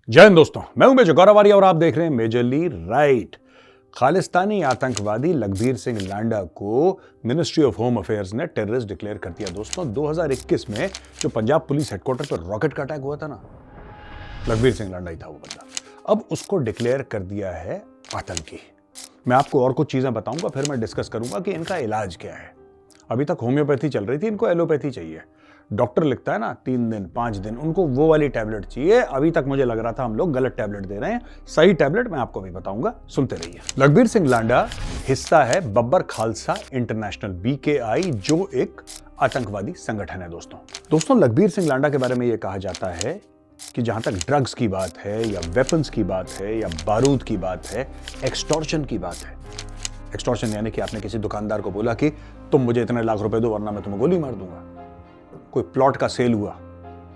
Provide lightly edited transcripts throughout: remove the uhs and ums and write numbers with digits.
जय हिंद दोस्तों, मैं हूं मेजर गौरव आर्य और आप देख रहे हैं मेजरली राइट। खालिस्तानी आतंकवादी लखबीर सिंह लांडा को मिनिस्ट्री ऑफ होम अफेयर्स ने टेररिस्ट डिक्लेयर कर दिया। दोस्तों 2021 में जो पंजाब पुलिस हेडक्वार्टर पर रॉकेट का अटैक हुआ था ना, लखबीर सिंह लांडा ही था वो बंदा। अब उसको डिक्लेयर कर दिया है आतंकी। मैं आपको और कुछ चीजें बताऊंगा, फिर मैं डिस्कस करूंगा कि इनका इलाज क्या है। अभी तक होम्योपैथी चल रही थी, इनको एलोपैथी चाहिए। डॉक्टर लिखता है ना 3 दिन 5 दिन, उनको वो वाली टैबलेट चाहिए। अभी तक मुझे लग रहा था हम लोग गलत टैबलेट दे रहे हैं। सही टैबलेट मैं आपको भी बताऊंगा, सुनते रहिए। लखबीर सिंह लांडा हिस्सा है बब्बर खालसा इंटरनेशनल BKI, जो एक आतंकवादी संगठन है। दोस्तों लखबीर सिंह लांडा के बारे में यह कहा जाता है कि जहां तक ड्रग्स की बात है या वेपन्स की बात है या बारूद की बात है, एक्सटॉर्शन की बात है। एक्सटॉर्शन यानी कि आपने किसी दुकानदार को बोला कि तुम मुझे इतने लाख रुपए दो वरना मैं तुम्हें गोली मार दूंगा। कोई प्लॉट का सेल हुआ,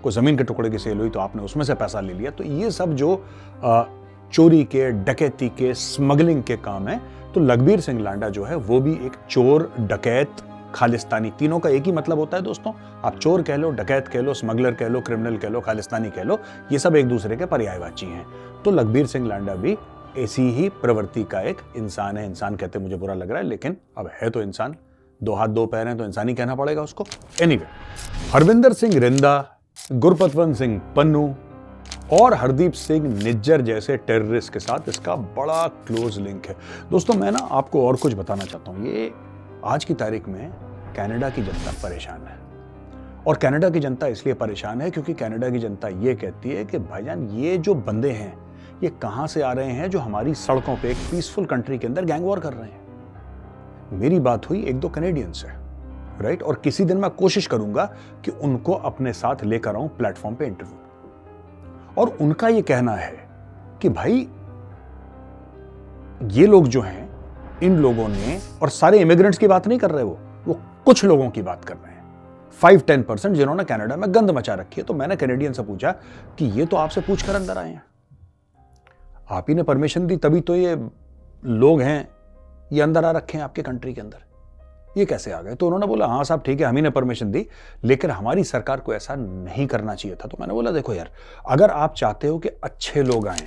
कोई जमीन के टुकड़े की सेल हुई तो आपने उसमें से पैसा ले लिया। तो ये सब जो चोरी के, डकैती के, स्मगलिंग के काम है, तो लखबीर सिंह लांडा जो है वो भी एक चोर, डकैत, खालिस्तानी, तीनों का एक ही मतलब होता है दोस्तों। आप चोर कह लो, डकैत कह लो, स्मगलर कह लो, क्रिमिनल कह लो, खालिस्तानी कह लो, ये सब एक दूसरे के पर्यायवाची हैं। तो लखबीर सिंह लांडा भी ऐसी ही प्रवृत्ति का एक इंसान है। इंसान कहते मुझे बुरा लग रहा है, लेकिन अब है तो इंसान। 2 हाथ 2 पैर हैं तो इंसान ही कहना पड़ेगा उसको। एनीवे, हरविंदर सिंह रिंदा, गुरपतवंत सिंह पन्नू और हरदीप सिंह निज्जर जैसे टेररिस्ट के साथ इसका बड़ा क्लोज लिंक है। दोस्तों मैं ना आपको और कुछ बताना चाहता हूं। ये आज की तारीख में कनाडा की जनता परेशान है, और कनाडा की जनता इसलिए परेशान है क्योंकि कनाडा की जनता ये कहती है कि भाईजान ये जो बंदे हैं ये कहां से आ रहे हैं जो हमारी सड़कों पे एक पीसफुल कंट्री के अंदर गैंग वॉर कर रहे हैं। मेरी बात हुई 1-2 कैनेडियन से, राइट, और किसी दिन मैं कोशिश करूंगा कि उनको अपने साथ लेकर आऊं प्लेटफॉर्म पे इंटरव्यू। और उनका ये कहना है कि भाई ये लोग जो हैं, इन लोगों ने, और सारे इमिग्रेंट्स की बात नहीं कर रहे, वो कुछ लोगों की बात कर रहे हैं, 5-10% जिन्होंने कनाडा में गंद मचा रखी है। तो मैंने कैनेडियन से पूछा कि ये तो आपसे पूछ कर अंदर आए हैं, आप ही ने परमिशन दी तभी तो ये लोग हैं ये अंदर आ रखे हैं आपके कंट्री के अंदर, ये कैसे आ गए? तो उन्होंने बोला हाँ साहब ठीक है, हम ही ने परमिशन दी, लेकिन हमारी सरकार को ऐसा नहीं करना चाहिए था। तो मैंने बोला देखो यार, अगर आप चाहते हो कि अच्छे लोग आए,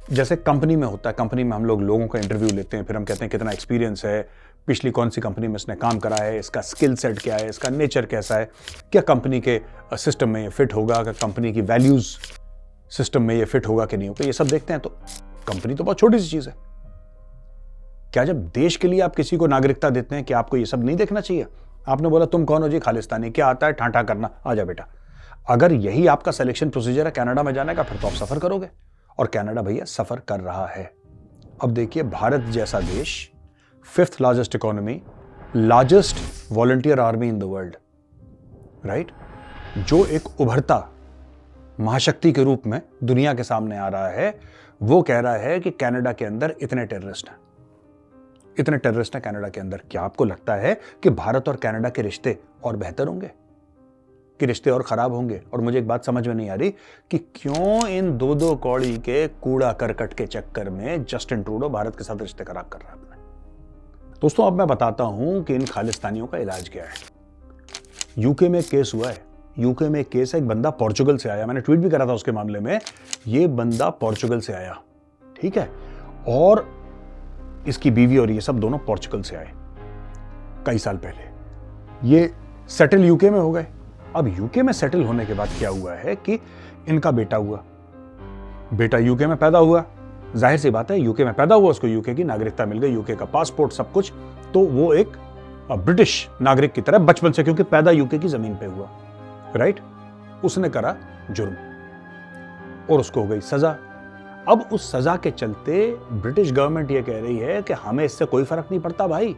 जैसे कंपनी में होता है, कंपनी में हम लोग लोगों का इंटरव्यू लेते हैं, फिर हम कहते हैं कितना एक्सपीरियंस है, पिछली कौन सी कंपनी में इसने काम करा है, इसका स्किल सेट क्या है, इसका नेचर कैसा है, क्या कंपनी के सिस्टम में ये फिट होगा, क्या कंपनी की वैल्यूज सिस्टम में ये फिट होगा कि नहीं होगा, ये सब देखते हैं। तो कंपनी तो बहुत छोटी सी चीज है। क्या जब देश के लिए आप किसी को नागरिकता देते हैं कि आपको ये सब नहीं देखना चाहिए? आपने बोला तुम कौन हो जी? खालिस्तानी। क्या आता है? ठाठा करना। आ जा बेटा। अगर यही आपका सिलेक्शन प्रोसीजर है कनाडा में जाने का, फिर तो आप सफर करोगे, और कनाडा भैया सफर कर रहा है। अब देखिए, भारत जैसा देश, 5th largest economy, largest volunteer army in the world, right, जो एक उभरता महाशक्ति के रूप में दुनिया के सामने आ रहा है, वो कह रहा है कि कनाडा के अंदर इतने टेररिस्ट हैं कनाडा के अंदर। क्या आपको लगता है कि भारत और कनाडा के रिश्ते और बेहतर होंगे, कि रिश्ते और खराब होंगे? और मुझे एक बात समझ में नहीं आ रही कि क्यों इन 2-2 कौड़ी के कूड़ा करकट के चक्कर में जस्टिन ट्रूडो भारत के साथ रिश्ते खराब कर रहा है अपने। दोस्तों अब मैं बताता हूं कि इन खालिस्तानियों का इलाज क्या है। यूके में केस हुआ है, यूके में केस है, एक बंदा पोर्चुगल से आया, मैंने ट्वीट भी करा था उसके मामले में। ये बंदा पोर्चुगल से आया, ठीक है, और इसकी बीवी और ये सब दोनों पोर्चुगल से आए कई साल पहले। ये सेटल यूके में हो गए। अब यूके में सेटल होने के बाद क्या हुआ है कि इनका बेटा हुआ, बेटा यूके में पैदा हुआ, जाहिर सी बात है यूके में पैदा हुआ, उसको यूके की नागरिकता मिल गई, यूके का पासपोर्ट, सब कुछ। तो वो एक ब्रिटिश नागरिक की तरह बचपन से, क्योंकि पैदा यूके की जमीन पे हुआ, राइट। उसने करा जुर्म और उसको हो गई सजा। अब उस सजा के चलते ब्रिटिश गवर्नमेंट ये कह रही है कि हमें इससे कोई फर्क नहीं पड़ता भाई,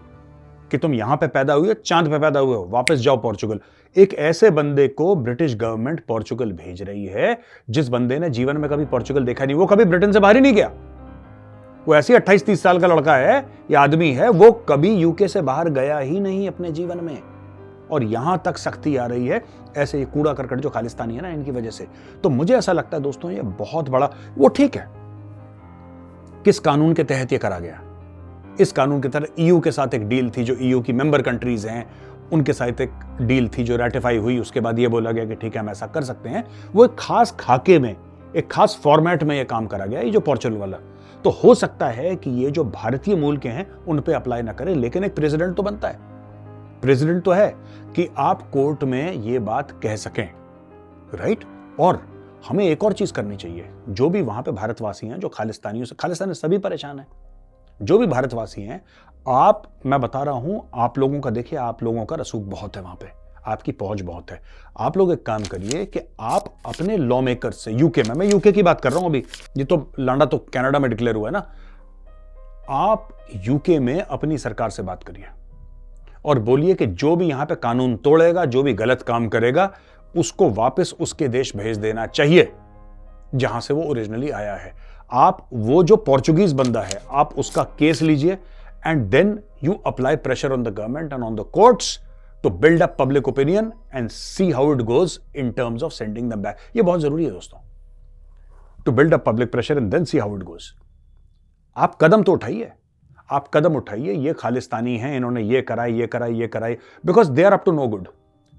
कि तुम यहां पे पैदा हुए, चांद पे पैदा हुए हो, वापस जाओ पोर्चुगल। एक ऐसे बंदे को ब्रिटिश गवर्नमेंट पोर्चुगल भेज रही है जिस बंदे ने जीवन में कभी पोर्चुगल देखा नहीं, वो कभी ब्रिटेन से बाहर ही नहीं गया। वो ऐसी 28-30 साल का लड़का है या आदमी है, वो कभी यूके से बाहर गया ही नहीं अपने जीवन में, और यहां तक सख्ती आ रही है ऐसे ये कूड़ा करकट जो खालिस्तानी है ना, इनकी वजह से। तो मुझे ऐसा लगता है दोस्तों ये बहुत बड़ा, वो ठीक है किस कानून के तहत ये करा गया। इस कानून के तहत ईयू के साथ एक डील थी, जो ईयू की मेंबर कंट्रीज हैं उनके साथ एक डील थी जो रेटिफाई हुई, उसके बाद ये बोला गया कि ठीक है हम ऐसा कर सकते हैं। वो एक खास खाके में एक खास फॉर्मेट में ये काम करा गया, ये जो पोर्चुगल वाला। तो हो सकता है कि ये जो भारतीय मूल के हैं उन पे अप्लाई ना करें, लेकिन एक प्रेसिडेंट तो बनता है, प्रेसिडेंट तो है कि आप कोर्ट में ये बात कह सकें, राइट। और हमें एक और चीज करनी चाहिए, जो भी वहां पे भारतवासी हैं, जो खालिस्तानियों से, खालिस्तानी सभी परेशान हैं, जो भी भारतवासी हैं, मैं बता रहा हूं, आप लोगों का देखिए, आप लोगों का रसूख बहुत है वहां पे, आपकी पहुंच बहुत है। आप लोग एक काम करिए कि आप अपने लॉ मेकर से, यूके में, मैं यूके की बात कर रहा हूं अभी, ये तो लांडा तो कनाडा में डिक्लेयर हुआ है ना, आप यूके में अपनी सरकार से बात करिए और बोलिए कि जो भी यहां पे कानून तोड़ेगा, जो भी गलत काम करेगा, उसको वापस उसके देश भेज देना चाहिए जहां से वो ओरिजिनली आया है। आप वो जो पोर्चुगीज बंदा है, आप उसका केस लीजिए and then you apply pressure on the government and on the courts to build up public opinion and see how it goes in terms of sending them back. ये बहुत जरूरी है दोस्तों, to build up public pressure and then see how it goes. आप कदम तो उठाइए, आप कदम उठाइए, ये खालिस्तानी हैं, इन्होंने ये कराई, ये कराई, ये कराई, because they are up to no good.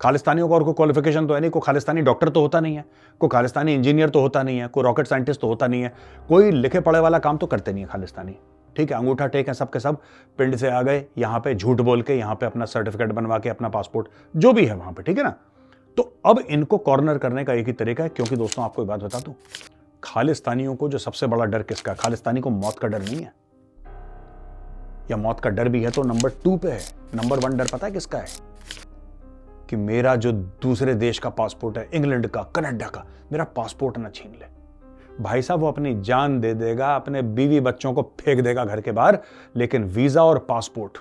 खालिस्तानियों को और कोई क्वालिफिकेशन तो है नहीं, कोई खालिस्तानी डॉक्टर तो होता नहीं है, कोई खालिस्तानी इंजीनियर तो होता नहीं है, कोई रॉकेट साइंटिस्ट तो होता नहीं है, कोई लिखे पढ़े वाला काम तो करते नहीं है खालिस्तानी। ठीक है, अंगूठा टेक है, सबके सब पिंड से आ गए, यहां पे झूठ बोल के, यहां पे अपना सर्टिफिकेट बनवा के, अपना पासपोर्ट जो भी है वहां पे, ठीक है ना। तो अब इनको कॉर्नर करने का एक ही तरीका है, क्योंकि दोस्तों आपको एक बात बता दूं, खालिस्तानियों को जो सबसे बड़ा डर किसका, खालिस्तानी को मौत का डर नहीं है, या मौत का डर भी है तो नंबर 2 पे है। नंबर 1 डर पता है किसका है, कि मेरा जो दूसरे देश का पासपोर्ट है, इंग्लैंड का, कनाडा का, मेरा पासपोर्ट ना छीन ले। भाई साहब, वो अपनी जान दे देगा, अपने बीवी बच्चों को फेंक देगा घर के बाहर, लेकिन वीजा और पासपोर्ट,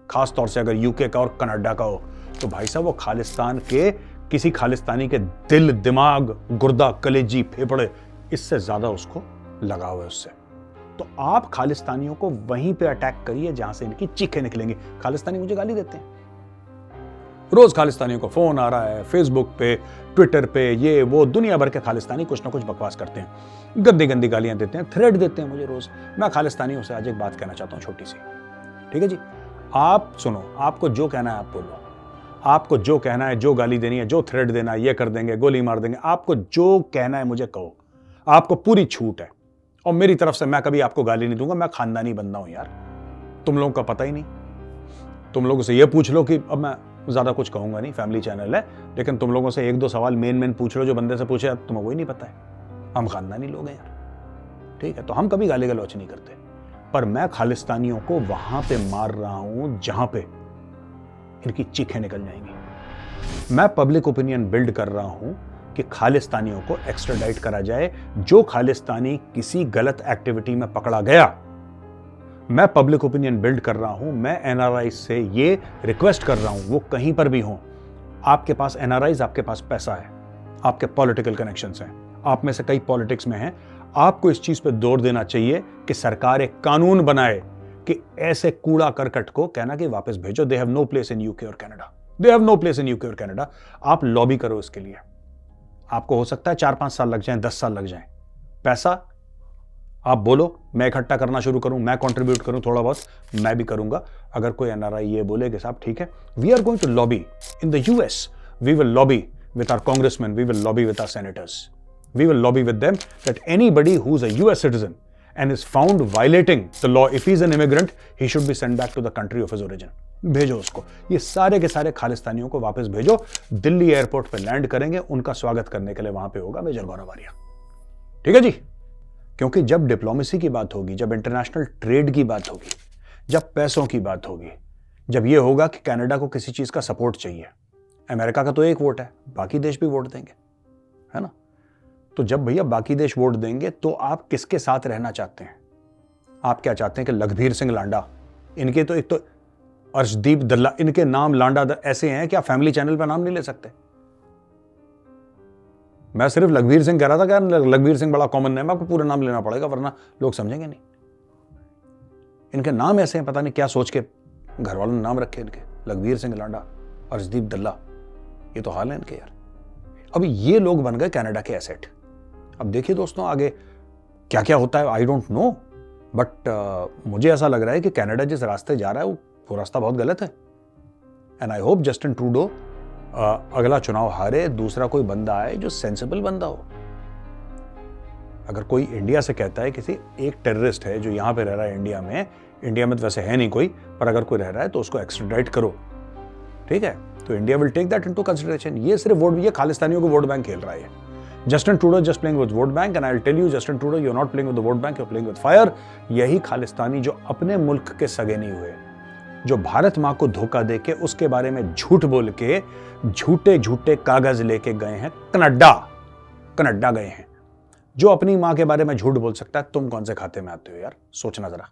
खास तौर से अगर यूके का और कनाडा का हो, तो भाई साहब वो खालिस्तान के, किसी खालिस्तानी के दिल, दिमाग, गुर्दा, कलेजी, फेफड़े, इससे ज्यादा उसको लगाव है उससे। तो आप खालिस्तानियों को वहीं पे अटैक करिए जहां से इनकी चीखें निकलेंगी। खालिस्तानी मुझे गाली देते हैं, रोज खालिस्तानियों को फोन आ रहा है, फेसबुक पे, ट्विटर पे, ये वो दुनिया भर के खालिस्तानी कुछ ना कुछ बकवास करते हैं, गंदी गंदी गालियां देते हैं, थ्रेड देते हैं मुझे रोज। मैं खालिस्तानियों से आज एक बात कहना चाहता हूं, छोटी सी, ठीक है जी। आप सुनो, आपको जो कहना है आप बोलो, आपको जो कहना है, जो गाली देनी है, जो थ्रेड देना है, ये कर देंगे, गोली मार देंगे, आपको जो कहना है मुझे कहो, आपको पूरी छूट है। और मेरी तरफ से मैं कभी आपको गाली नहीं दूंगा, मैं खानदानी बंदा हूं यार, तुम लोगों का पता ही नहीं। तुम लोगों से ये पूछ लो कि, अब मैं ज्यादा कुछ कहूंगा नहीं, फैमिली चैनल है, लेकिन तुम लोगों से 1-2 सवाल मेन पूछ लो, जो बंदे से पूछे तुम्हें वही नहीं पता है। हम खानदानी लोग हैं यार, ठीक है। तो हम कभी गाली गलौच नहीं करते, पर मैं खालिस्तानियों को वहां पे मार रहा हूं जहां पे इनकी चीखें निकल जाएंगी। मैं पब्लिक ओपिनियन बिल्ड कर रहा हूं कि खालिस्तानियों को एक्स्ट्राडाइट करा जाए। जो खालिस्तानी किसी गलत एक्टिविटी में पकड़ा गया, मैं पब्लिक ओपिनियन बिल्ड कर रहा हूं, मैं एनआरआई से ये रिक्वेस्ट कर रहा हूं, वो कहीं पर भी हों, आपके पास एनआरआईज, आपके पास पैसा है, आपके पॉलिटिकल कनेक्शंस हैं, आप में से कई पॉलिटिक्स में हैं, आपको इस चीज पे जोर देना चाहिए कि सरकार एक कानून बनाए कि ऐसे कूड़ा करकट को कहना कि वापस भेजो, they have no place in UK और कनाडा, they have no place in UK और कनाडा। आप लॉबी करो इसके लिए, आपको हो सकता है 4-5 साल लग जाएं, 10 साल लग जाएं, पैसा आप बोलो, मैं इकट्ठा करना शुरू करूं, मैं कंट्रीब्यूट करूं, थोड़ा बहुत मैं भी करूंगा। अगर कोई एनआरआई ये बोले कि साहब ठीक है, we are going to lobby in the US, we will lobby with our congressmen, we will lobby with our senators, we will lobby with them that anybody who's a US citizen and is found violating the law, if he's an immigrant, he should be sent back to the country of his origin. भेजो उसको, ये सारे के सारे खालिस्तानियों को वापस भेजो। Delhi airport पे लैंड करेंगे, उनका स्वागत करने के लिए वहां पे होगा मेजर गौरव आर्या, ठीक है जी। क्योंकि जब डिप्लोमेसी की बात होगी, जब इंटरनेशनल ट्रेड की बात होगी, जब पैसों की बात होगी, जब ये होगा कि कनाडा को किसी चीज का सपोर्ट चाहिए, अमेरिका का तो एक वोट है, बाकी देश भी वोट देंगे, है ना। तो जब भैया बाकी देश वोट देंगे, तो आप किसके साथ रहना चाहते हैं? आप क्या चाहते हैं कि लखबीर सिंह लांडा, इनके तो एक तो अर्शदीप दल्ला, इनके नाम लांडा ऐसे हैं कि आप फैमिली चैनल पर नाम नहीं ले सकते। मैं सिर्फ लखबीर सिंह कह रहा था, क्या लखबीर सिंह बड़ा कॉमन नेम है, आपको पूरा नाम लेना पड़ेगा, वरना लोग समझेंगे नहीं। इनके नाम ऐसे हैं, पता नहीं क्या सोच के घर वालों ने नाम रखे इनके, लखबीर सिंह लांडा, अर्शदीप दल्ला, ये तो हाल है इनके यार। अब ये लोग बन गए कनाडा के एसेट। अब देखिए दोस्तों, आगे क्या क्या होता है आई डोंट नो, बट मुझे ऐसा लग रहा है कि कनाडा जिस रास्ते जा रहा है वो रास्ता बहुत गलत है। And I hope Justin Trudeau अगला चुनाव हारे, दूसरा कोई बंदा आए जो सेंसिबल बंदा हो, अगर कोई इंडिया से कहता है किसी एक टेररिस्ट है जो यहां पे रह रहा है इंडिया में तो वैसे है नहीं कोई, पर अगर कोई रह रहा है तो उसको एक्स्ट्राडाइट करो, ठीक है, तो India will take that into consideration. ये सिर्फ वोट, ये खालिस्तानियों को वोट बैंक खेल रहा है। Justin Trudeau just playing with vote bank, and I will tell you Justin Trudeau, you are not playing with the vote bank, you are playing with fire. यही खालिस्तानी जो अपने मुल्क के सगे नहीं हुए, जो भारत मां को धोखा देके उसके बारे में झूठ बोल के झूठे झूठे कागज लेके गए हैं कनाडा गए हैं। जो अपनी मां के बारे में झूठ बोल सकता है, तुम कौन से खाते में आते हो यार, सोचना जरा।